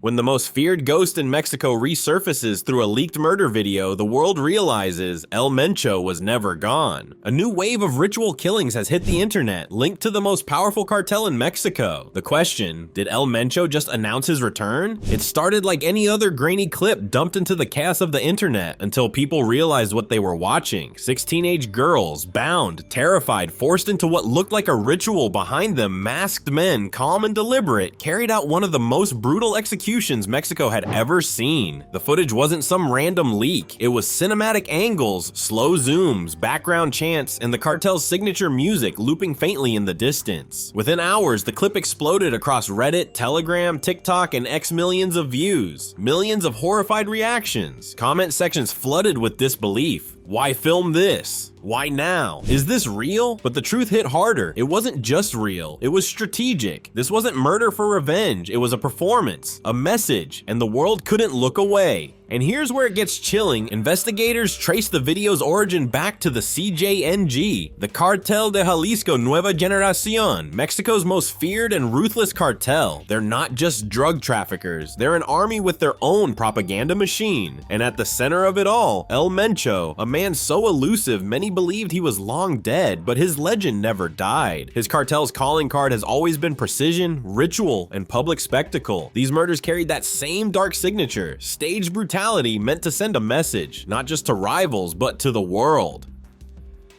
When the most feared ghost in Mexico resurfaces through a leaked murder video, the world realizes El Mencho was never gone. A new wave of ritual killings has hit the internet, linked to the most powerful cartel in Mexico. The question, did El Mencho just announce his return? It started like any other grainy clip dumped into the chaos of the internet until people realized what they were watching. 6 teenage girls, bound, terrified, forced into what looked like a ritual. Behind them, masked men, calm and deliberate, carried out one of the most brutal executions Mexico had ever seen. The footage wasn't some random leak. It was cinematic angles, slow zooms, background chants, and the cartel's signature music looping faintly in the distance. Within hours, the clip exploded across Reddit, Telegram, TikTok, and X millions of views. Millions of horrified reactions. Comment sections flooded with disbelief. Why film this? Why now? Is this real? But the truth hit harder. It wasn't just real, it was strategic. This wasn't murder for revenge, it was a performance, a message, and the world couldn't look away. And here's where it gets chilling. Investigators trace the video's origin back to the CJNG, the Cartel de Jalisco Nueva Generación, Mexico's most feared and ruthless cartel. They're not just drug traffickers, they're an army with their own propaganda machine. And at the center of it all, El Mencho, a man so elusive many believed he was long dead, but his legend never died. His cartel's calling card has always been precision, ritual, and public spectacle. These murders carried that same dark signature, staged brutality meant to send a message, not just to rivals, but to the world.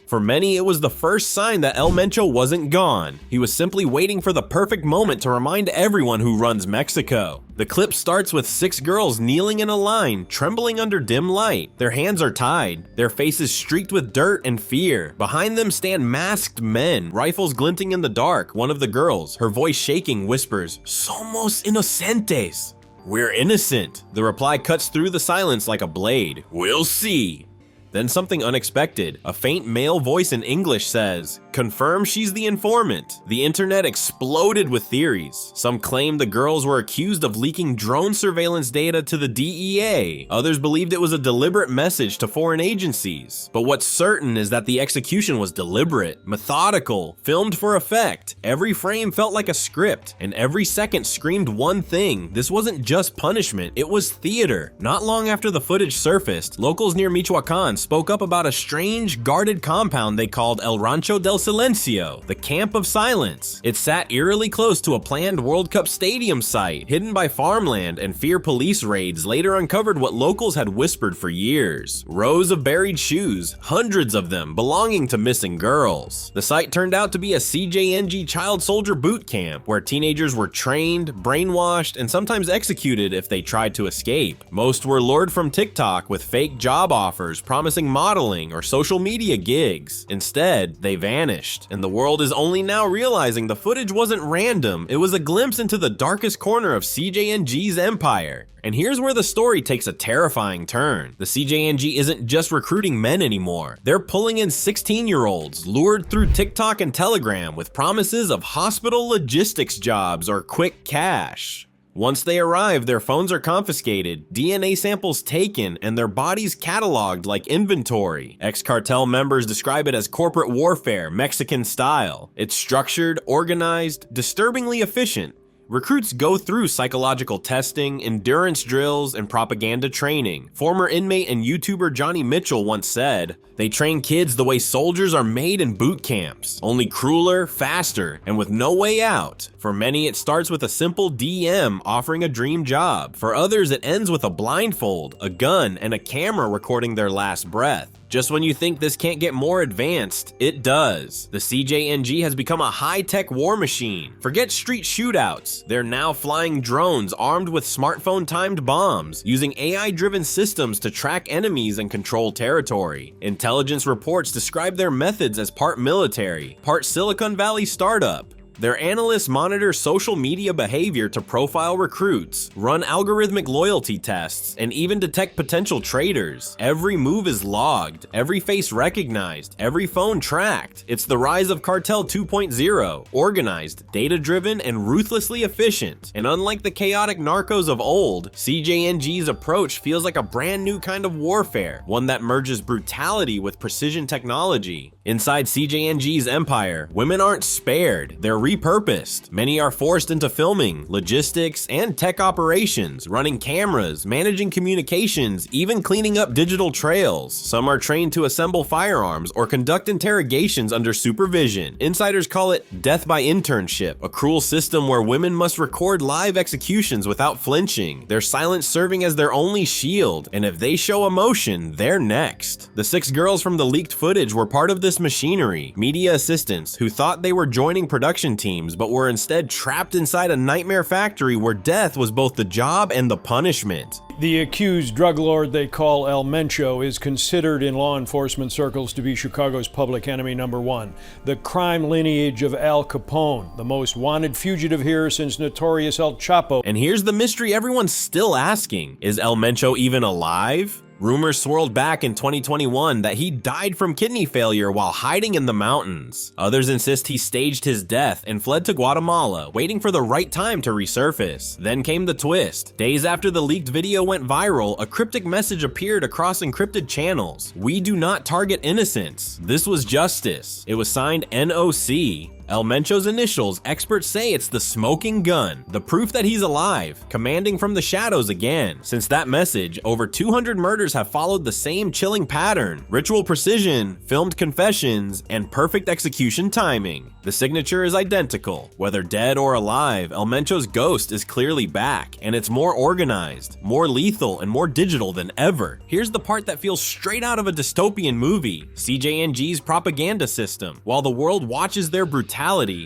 For many, it was the first sign that El Mencho wasn't gone. He was simply waiting for the perfect moment to remind everyone who runs Mexico. The clip starts with 6 girls kneeling in a line, trembling under dim light. Their hands are tied, their faces streaked with dirt and fear. Behind them stand masked men, rifles glinting in the dark. One of the girls, her voice shaking, whispers, "Somos inocentes." "We're innocent." The reply cuts through the silence like a blade. "We'll see." Then something unexpected. A faint male voice in English says, "Confirm she's the informant." The internet exploded with theories. Some claimed the girls were accused of leaking drone surveillance data to the DEA. Others believed it was a deliberate message to foreign agencies. But what's certain is that the execution was deliberate, methodical, filmed for effect. Every frame felt like a script, and every second screamed one thing. This wasn't just punishment, it was theater. Not long after the footage surfaced, locals near Michoacan spoke up about a strange, guarded compound they called El Rancho del Silencio, the Camp of Silence. It sat eerily close to a planned World Cup stadium site, hidden by farmland, and fear police raids later uncovered what locals had whispered for years. Rows of buried shoes, hundreds of them belonging to missing girls. The site turned out to be a CJNG child soldier boot camp, where teenagers were trained, brainwashed, and sometimes executed if they tried to escape. Most were lured from TikTok with fake job offers, promising modeling or social media gigs. Instead, they vanished, and the world is only now realizing the footage wasn't random. It was a glimpse into the darkest corner of CJNG's empire. And here's where the story takes a terrifying turn. The CJNG isn't just recruiting men anymore. They're pulling in 16-year-olds, lured through TikTok and Telegram with promises of hospital logistics jobs or quick cash. Once they arrive, their phones are confiscated, DNA samples taken, and their bodies cataloged like inventory. Ex-cartel members describe it as corporate warfare, Mexican style. It's structured, organized, disturbingly efficient. Recruits go through psychological testing, endurance drills, and propaganda training. Former inmate and YouTuber Johnny Mitchell once said, "They train kids the way soldiers are made in boot camps, only crueler, faster, and with no way out." For many, it starts with a simple DM offering a dream job. For others, it ends with a blindfold, a gun, and a camera recording their last breath. Just when you think this can't get more advanced, it does. The CJNG has become a high-tech war machine. Forget street shootouts. They're now flying drones armed with smartphone-timed bombs, using AI-driven systems to track enemies and control territory. Intelligence reports describe their methods as part military, part Silicon Valley startup. Their analysts monitor social media behavior to profile recruits, run algorithmic loyalty tests, and even detect potential traitors. Every move is logged, every face recognized, every phone tracked. It's the rise of Cartel 2.0, organized, data-driven, and ruthlessly efficient. And unlike the chaotic narcos of old, CJNG's approach feels like a brand new kind of warfare, one that merges brutality with precision technology. Inside CJNG's empire, women aren't spared, they're repurposed. Many are forced into filming, logistics, and tech operations, running cameras, managing communications, even cleaning up digital trails. Some are trained to assemble firearms or conduct interrogations under supervision. Insiders call it death by internship, a cruel system where women must record live executions without flinching, their silence serving as their only shield, and if they show emotion, they're next. The 6 girls from the leaked footage were part of this machinery, media assistants who thought they were joining production teams but were instead trapped inside a nightmare factory where death was both the job and the punishment. The accused drug lord they call El Mencho is considered in law enforcement circles to be Chicago's public enemy #1, the crime lineage of Al Capone, the most wanted fugitive here since notorious El Chapo. And here's the mystery everyone's still asking. Is El Mencho even alive? Rumors swirled back in 2021 that he died from kidney failure while hiding in the mountains. Others insist he staged his death and fled to Guatemala, waiting for the right time to resurface. Then came the twist. Days after the leaked video went viral, a cryptic message appeared across encrypted channels. "We do not target innocents. This was justice." It was signed NOC. El Mencho's initials, experts say it's the smoking gun, the proof that he's alive, commanding from the shadows again. Since that message, over 200 murders have followed the same chilling pattern: ritual precision, filmed confessions, and perfect execution timing. The signature is identical. Whether dead or alive, El Mencho's ghost is clearly back, and it's more organized, more lethal, and more digital than ever. Here's the part that feels straight out of a dystopian movie: CJNG's propaganda system. While the world watches their brutality,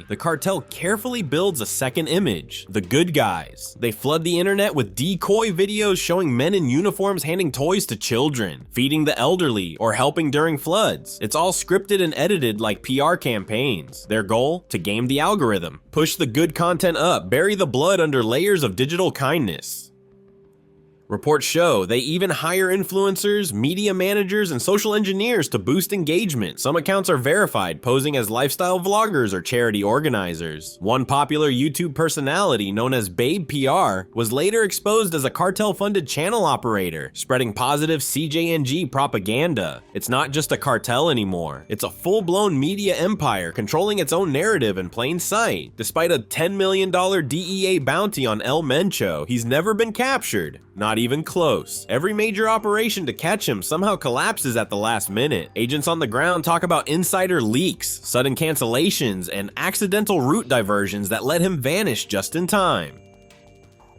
the cartel carefully builds a second image: the good guys. They flood the internet with decoy videos showing men in uniforms handing toys to children, feeding the elderly, or helping during floods. It's all scripted and edited like PR campaigns. Their goal? To game the algorithm, push the good content up, bury the blood under layers of digital kindness. Reports show they even hire influencers, media managers, and social engineers to boost engagement. Some accounts are verified, posing as lifestyle vloggers or charity organizers. One popular YouTube personality, known as Babe PR, was later exposed as a cartel-funded channel operator, spreading positive CJNG propaganda. It's not just a cartel anymore. It's a full-blown media empire controlling its own narrative in plain sight. Despite a $10 million DEA bounty on El Mencho, he's never been captured. Not even close. Every major operation to catch him somehow collapses at the last minute. Agents on the ground talk about insider leaks, sudden cancellations, and accidental route diversions that let him vanish just in time.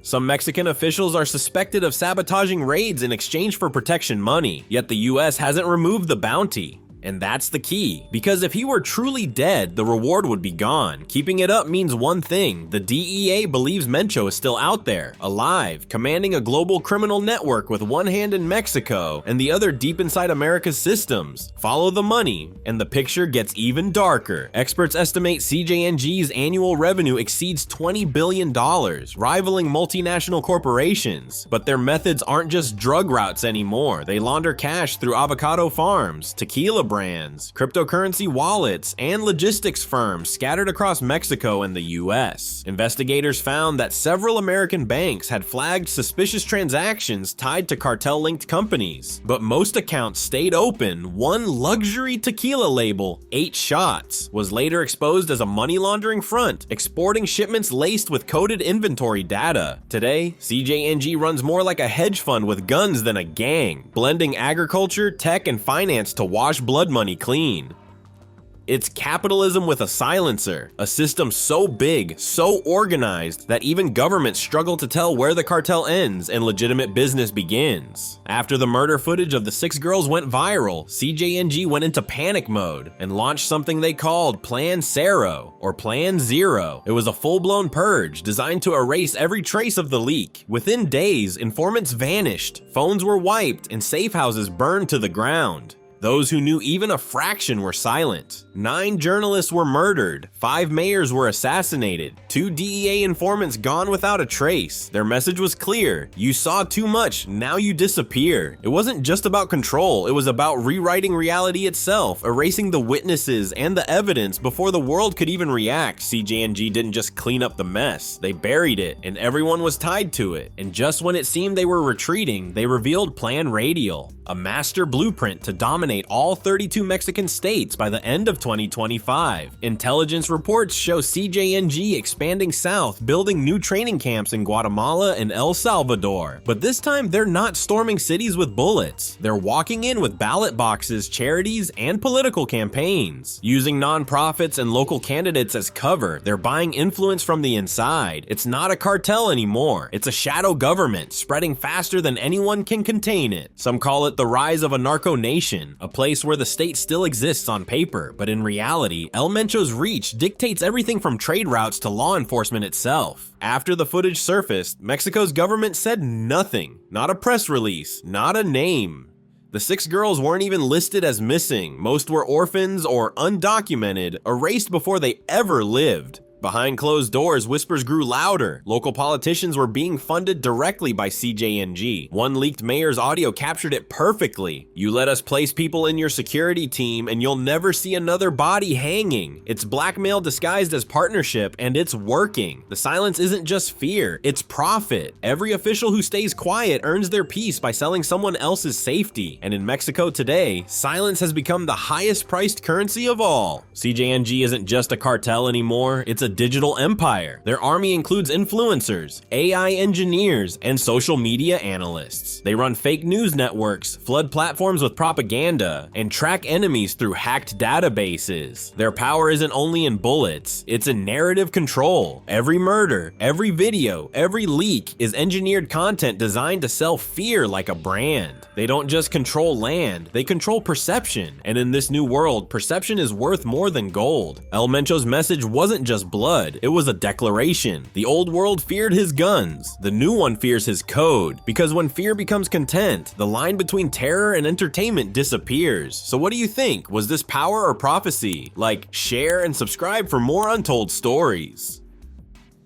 Some Mexican officials are suspected of sabotaging raids in exchange for protection money, yet the US hasn't removed the bounty. And that's the key, because if he were truly dead, the reward would be gone. Keeping it up means one thing: the DEA believes Mencho is still out there, alive, commanding a global criminal network with one hand in Mexico and the other deep inside America's systems. Follow the money, and the picture gets even darker. Experts estimate CJNG's annual revenue exceeds $20 billion, rivaling multinational corporations. But their methods aren't just drug routes anymore. They launder cash through avocado farms, tequila brands, cryptocurrency wallets, and logistics firms scattered across Mexico and the US. Investigators found that several American banks had flagged suspicious transactions tied to cartel-linked companies, but most accounts stayed open. One luxury tequila label, 8 Shots, was later exposed as a money laundering front, exporting shipments laced with coded inventory data. Today, CJNG runs more like a hedge fund with guns than a gang, blending agriculture, tech, and finance to wash blood money clean. It's capitalism with a silencer, a system so big, so organized, that even governments struggle to tell where the cartel ends and legitimate business begins. After the murder footage of the 6 girls went viral, CJNG went into panic mode and launched something they called Plan Zero, or Plan Zero. It was a full-blown purge designed to erase every trace of the leak. Within days, informants vanished, phones were wiped, and safe houses burned to the ground. Those who knew even a fraction were silent. 9 journalists were murdered, 5 mayors were assassinated, 2 DEA informants gone without a trace. Their message was clear: you saw too much, now you disappear. It wasn't just about control, it was about rewriting reality itself, erasing the witnesses and the evidence before the world could even react. CJNG didn't just clean up the mess, they buried it, and everyone was tied to it. And just when it seemed they were retreating, they revealed Plan Radial, a master blueprint to dominate dominate all 32 Mexican states by the end of 2025. Intelligence reports show CJNG expanding south, building new training camps in Guatemala and El Salvador. But this time, they're not storming cities with bullets. They're walking in with ballot boxes, charities, and political campaigns. Using nonprofits and local candidates as cover, they're buying influence from the inside. It's not a cartel anymore. It's a shadow government, spreading faster than anyone can contain it. Some call it the rise of a narco nation, a place where the state still exists on paper, but in reality, El Mencho's reach dictates everything from trade routes to law enforcement itself. After the footage surfaced, Mexico's government said nothing. Not a press release, not a name. The 6 girls weren't even listed as missing. Most were orphans or undocumented, erased before they ever lived. Behind closed doors, whispers grew louder. Local politicians were being funded directly by CJNG. One leaked mayor's audio captured it perfectly. "You let us place people in your security team and you'll never see another body hanging." It's blackmail disguised as partnership, and it's working. The silence isn't just fear, it's profit. Every official who stays quiet earns their peace by selling someone else's safety. And in Mexico today, silence has become the highest priced currency of all. CJNG isn't just a cartel anymore, it's a digital empire. Their army includes influencers, AI engineers, and social media analysts. They run fake news networks, flood platforms with propaganda, and track enemies through hacked databases. Their power isn't only in bullets, it's in narrative control. Every murder, every video, every leak is engineered content designed to sell fear like a brand. They don't just control land, they control perception. And in this new world, perception is worth more than gold. El Mencho's message wasn't just blood, it was a declaration. The old world feared his guns, the new one fears his code. Because when fear becomes content, the line between terror and entertainment disappears. So what do you think? Was this power or prophecy? Like, share and subscribe for more untold stories.